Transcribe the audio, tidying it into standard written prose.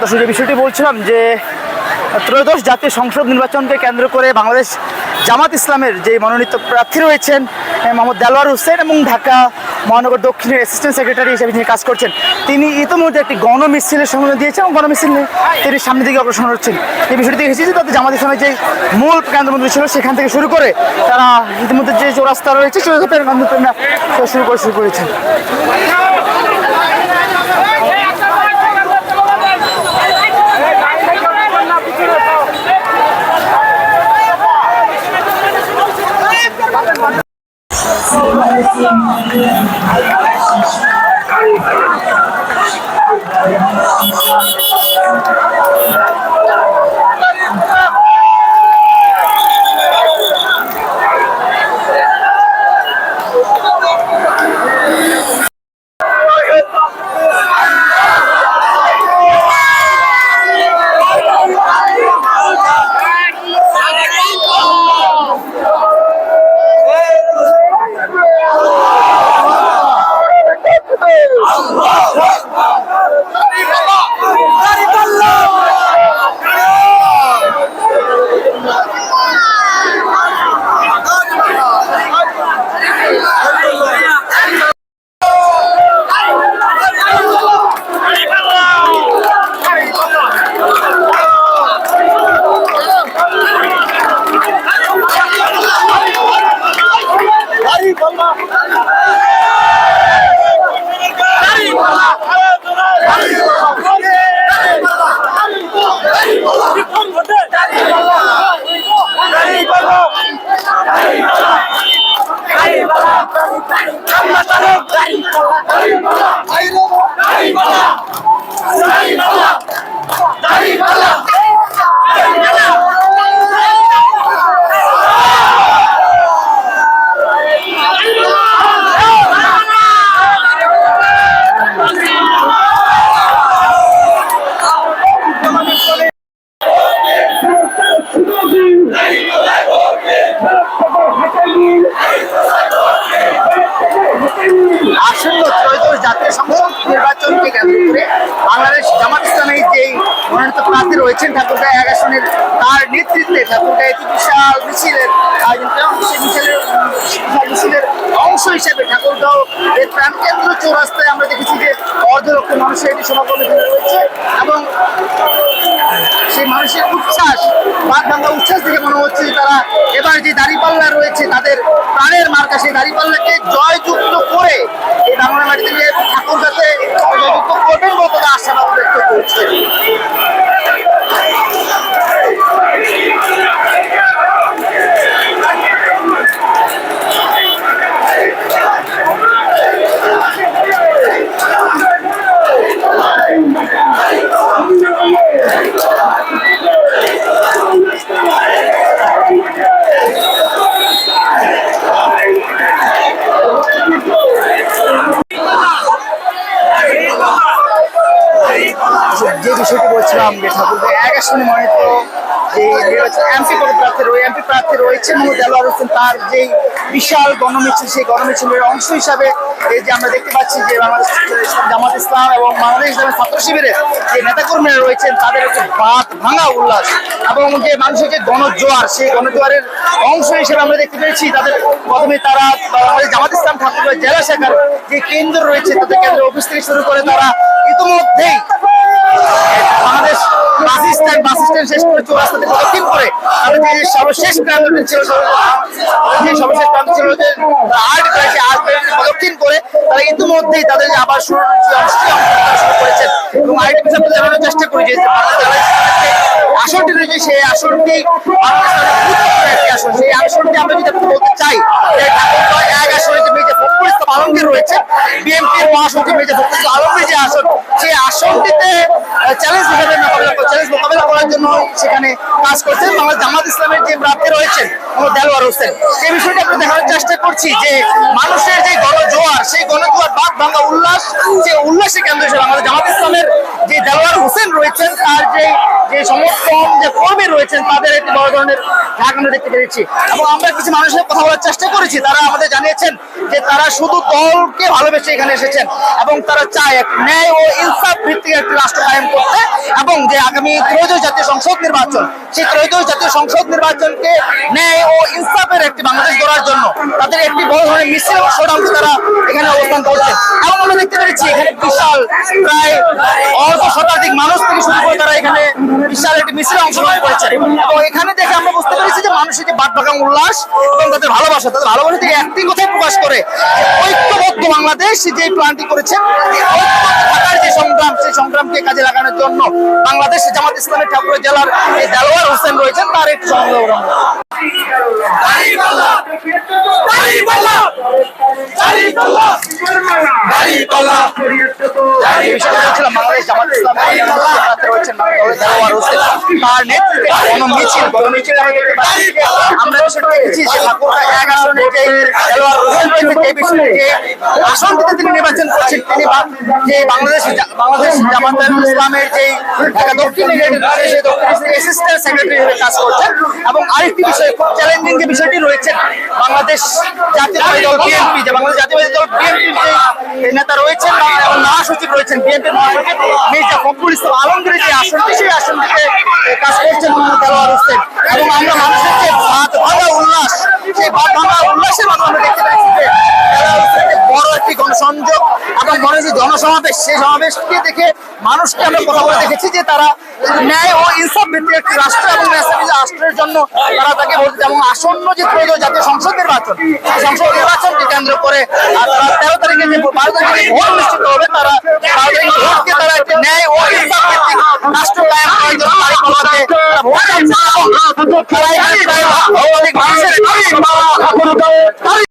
দর্শক, যে বিষয়টি বলছিলাম যে ত্রয়োদশ জাতীয় সংসদ নির্বাচনকে কেন্দ্র করে বাংলাদেশ জামাত ইসলামের যে মনোনীত প্রার্থী রয়েছেন মোহাম্মদ দেলোয়ার হোসেন এবং ঢাকা মহানগর দক্ষিণের অ্যাসিস্ট্যান্ট সেক্রেটারি হিসেবে যিনি কাজ করছেন, তিনি ইতিমধ্যে একটি গণমিছিলের সংবাদ দিয়েছেন এবং গণমিছিল নিয়ে তিনি সামনের দিকে অগ্রসর হচ্ছেন। এই বিষয়টি দেখেছি যে তাদের জামাত ইসলামের যে মূল কেন্দ্রমন্ত্রী ছিল সেখান থেকে শুরু করে তারা ইতিমধ্যে যে চৌরাস্তা রয়েছে শুরু করেছেন। আসন্ন ত্রয়োদশ জাতীয় সংসদ নির্বাচনকে কেন্দ্র করে বাংলাদেশ জামাত ইসলামের যে মনোনীত প্রার্থী রয়েছেন ঠাকুরগাঁও ১ আসনের, তার নেতৃত্বে ঠাকুরগাঁও একটি বিশাল মিছিলের আয়োজন করা। সেই মিছিলের অংশ হিসেবে ঠাকুরগাঁও এর প্রাণকেন্দ্র চৌরাস্তায় আমরা দেখেছি যে অর্ধ লক্ষ মানুষের এটি সমাগম রয়েছে এবং সেই মানুষের উচ্ছ্বাস, বাদ ভাঙা উচ্ছ্বাস দেখে মনে হচ্ছে যে তারা এবার যে দাঁড়িপাল্লা রয়েছে তাদের প্রাণের মার্কা, সেই দাঁড়িপাল্লাকে জয়যুক্ত করে এই বাংলার মাটিতে নিয়ে ঠাকুরগাঁতে জয়যুক্ত করবেন বলে তারা আশাবাদ ব্যক্ত করছে। যে বিষয়টি বলছিলাম যে ঠাকুরগাঁও ১ আসনে মনোনীত যে এমপি প্রার্থী রয়েছেন মোহাম্মদ দেলোয়ার হোসেন, তার যে বিশাল গণমিছিল, সেই গণমিছিলের অংশ হিসাবে এই যে আমরা দেখতে পাচ্ছি যে বাংলাদেশ জামাত ইসলাম এবং বাংলাদেশ ইসলামের ছাত্র শিবিরের যে নেতাকর্মীরা রয়েছেন তাদের একটি বাদ ভাঙা উল্লাস এবং যে মানুষের যে গণজোয়ার, সেই গণজোয়ারের অংশ হিসেবে আমরা দেখতে পেয়েছি তাদের প্রথমে তারা বাংলাদেশ জামাত ইসলাম ঠাকুরগাঁও জেলা শাখার যে কেন্দ্র রয়েছে তাদের কেন্দ্র অফিস থেকে শুরু করে তারা ইতিমধ্যেই বাংলাদেশ বাস স্ট্যান্ড শেষ করে চৌরাস্তা থেকে দক্ষিণ করে যে সর্বশেষ প্রান্ত ছিল আর্ট দক্ষিণ করে তারা ইতিমধ্যেই তাদের আবার শুরু করেছেন এবং আরেকটি বিষয় জানানোর চেষ্টা করি যে আসনটি রয়েছে সেই আসনটি আসন, সেই আসনটি আমরা যদি বলতে চাই ঠাকুরগাঁও ১ আসনে যে মেজর ফখরুল ইসলাম আলমগীর রয়েছে, বিএনপির মহাসচিব মেজর ফখরুল ইসলাম আলমগীর যে আসন, সেই আসনটিতে চ্যালেঞ্জ মোকাবেলা করার জন্য সেখানে কাজ করছেন বাংলাদেশ জামাত ইসলামের যে প্রার্থী রয়েছেন মোহাম্মদ দেলোয়ার হোসেন। এই বিষয়টি আমরা দেখানোর চেষ্টা করছি যে মানুষের যে গণজোয়ার, সেই গণজোয়ার বাদ ভাঙা উল্লাস, যে উল্লাসে কেন্দ্র হিসেবে আমাদের জামাত ইসলামের যে দেলোয়ার হোসেন রয়েছেন তার যে যে সমর্থন যে কর্মী রয়েছেন তাদের একটি বড় ধরনের ঢাক আমরা দেখতে পেরেছি। এবং আমরা কিছু মানুষের কথা বলার চেষ্টা করেছি, তারা আমাদের জানিয়েছেন যে তারা শুধু দলকে ভালোবেসে এখানে এসেছেন এবং তারা চায় এক ন্যায় ও ইনসাফ ভিত্তিক একটি রাষ্ট্র কায়েম করতে, এবং যে আগামী ত্রয়োদশ জাতীয় সংসদ নির্বাচন, সেই ত্রয়োদশ জাতীয় সংসদ নির্বাচনকে ন্যায় ও ইনসাফের একটি বাংলাদেশ গড়ার জন্য তাদের একটি বড় ধরনের মিছিল এবং শোডাউনে তারা এখানে অবস্থান করছেন। এবং আমরা দেখতে পেরেছি এখানে বিশাল প্রায় অল্প শতাধিক মানুষ থেকে শুরু করে তারা এখানে বিশাল একটি মিছিলে অংশগ্রহণ করেছেন। তো এখানে দেখে আমরা বুঝতে পেরেছি যে মানুষের যে বাদবাগান উল্লাস এবং তাদের ভালোবাসা থেকে একটি কথাই প্রকাশ করে যে ঐক্যবদ্ধ বাংলাদেশ যে প্ল্যানটি করেছেন, ঐক্যবদ্ধ থাকার যে সংগ্রাম, সেই সংগ্রামকে কাজে লাগানোর জন্য বাংলাদেশ জামাত ইসলামী ঠাকুর জেলার যে দেলোয়ার হোসেন রয়েছেন তার একটি সংগ্রাম। বাংলাদেশ জামাত ইসলামী রয়েছেন দেলোয়ার হোসেন, তার নেতৃত্বে গণমিছিল আমরা দেখেছি যে ঠাকুরগাঁ ১ আসনে যে দেলোয়ার হোসেন রয়েছেন, যে বিষয়ে যে আসনটিতে তিনি নির্বাচন করছেন, তিনি যে বাংলাদেশ জামাত ইসলামের যে দক্ষিণ সেই দক্ষিণ অ্যাসিস্ট্যান্ট সেক্রেটারি হিসেবে কাজ করছেন। এবং আরেকটি বিষয় খুব চ্যালেঞ্জিং যে বিষয়টি রয়েছে, বাংলাদেশ জাতীয়তাবাদী দল বিএনপি, যে বাংলাদেশ জাতীয়তাবাদী দল বিএনপির যে নেতা রয়েছেন এবং মহাসচিব রয়েছেন বিএনপির মহাসচিব মির্জা ফখরুল ইসলাম আলমগীর যে আসনটি, সেই আসনটিতে কাজ করছেন দেলোয়ার হোসেন। এবং আমরা মানুষের যে বাদ ভাঙা উল্লাস, সেই বাদ ভাঙা উল্লাসের মাধ্যমে আমরা দেখতে পাচ্ছি যে দেলোয়ার হোসেনের বড় একটি গণসংযোগ এবং বড় যে জনসমাবেশ, সেই সমাবেশকে দেখে মানুষকে আমরা কথা বলে দেখেছি যে তারা ন্যায় ও ইনসাফ ভিত্তিক একটি রাষ্ট্র এবং রাষ্ট্রের জন্য তারা তাকে বলছে। এবং আসন্ন যে ত্রয়োদশ জাতীয় সংসদ নির্বাচন, সেই সংসদ নির্বাচনকে কেন্দ্র করে তারা 13 তারিখে যে 12 তারিখে ভোট অনুষ্ঠিত হবে, তারা 12 তারিখে